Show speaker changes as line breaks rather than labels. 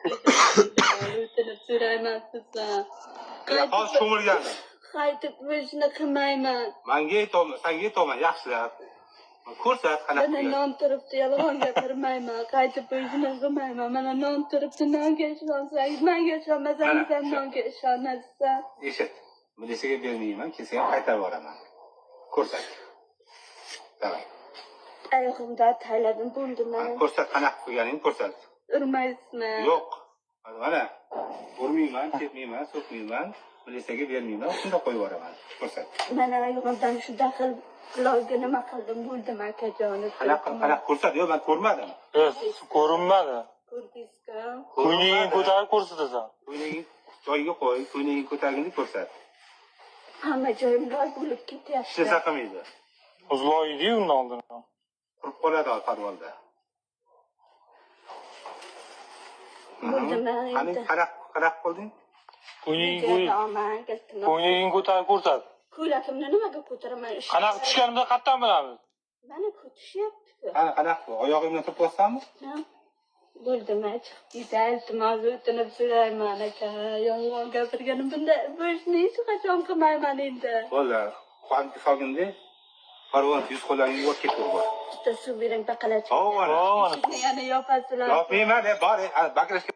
O'tinib so'rayman sizdan.
Hozir ko'milgandim.
Qaytib bo'lishni qilmayman.
Menga aytolman, senga aytolman, yaxshilab. Ko'rsat, qanaqa
Mana
qilgan.
non turibdi, yolg'on gapirmayman. Qaytib bo'lishni qilmayman. Mana non turibdi, nonga ishonsangiz, menga ishonmasangiz ham nonga ishonasiz.
Eshit. Milisaga bermayman, kelsa ham qaytarib yuboraman. Ko'rsat. Davay.
Oyog'imda tayladim, bo'ldimi?
Ko'rsat, qanaqa qilganingni ko'rsat.
Urmaysizmi?
Yo'q. Mana. Urmayman, tepmayman, so'kmayman. Milisaga bermayman, shunda qo'yib yuboraman. Ko'rsat.
Mana oyog'imdan shu daxil quloqqa nima qildim, bo'ldimi akajon?
Qanaqa ko'rsat? Yo'q, men ko'rmadim.
Ko'rinmadi.
Ko'rdingizmi?
Ko'ynagingni ko'tarib ko'rsatasan.
Ko'ynaging joyiga qo'y, ko'ynaging ko'targanda ko'rsat.
Hamma joyim loy bo'lib ketyapti.
Ishlasa qilmaydi.
Uzloydi undan oldin.
Qurib qoladi parvolda.
Bo'ldimi endi?
Qanaqa qilding?
Ko'ynagingni ko'tarib ko'rsat.
Ko'ylakimni nimaga ko'taraman?
Qanaqa tushganimda qattan bilamiz.
Mana ko'tishyapti.
Qanaqa? Oyog'ingni turib bossanmi?
Bo'ldimi? Chiqib ketay, iltimos o'tinib so'rayman aka. Yolg'on gapirganim bunda bo'lishni hech qachon qilmayman endi.
Bo'ldi. Qancha solgindi? Parvon yuz qo'llaringni yuvib ketib bor.
Bitta suv bering, baqalachi.
Mana.
Yana yopasizlar.
Yopmayman, bor, bakrashga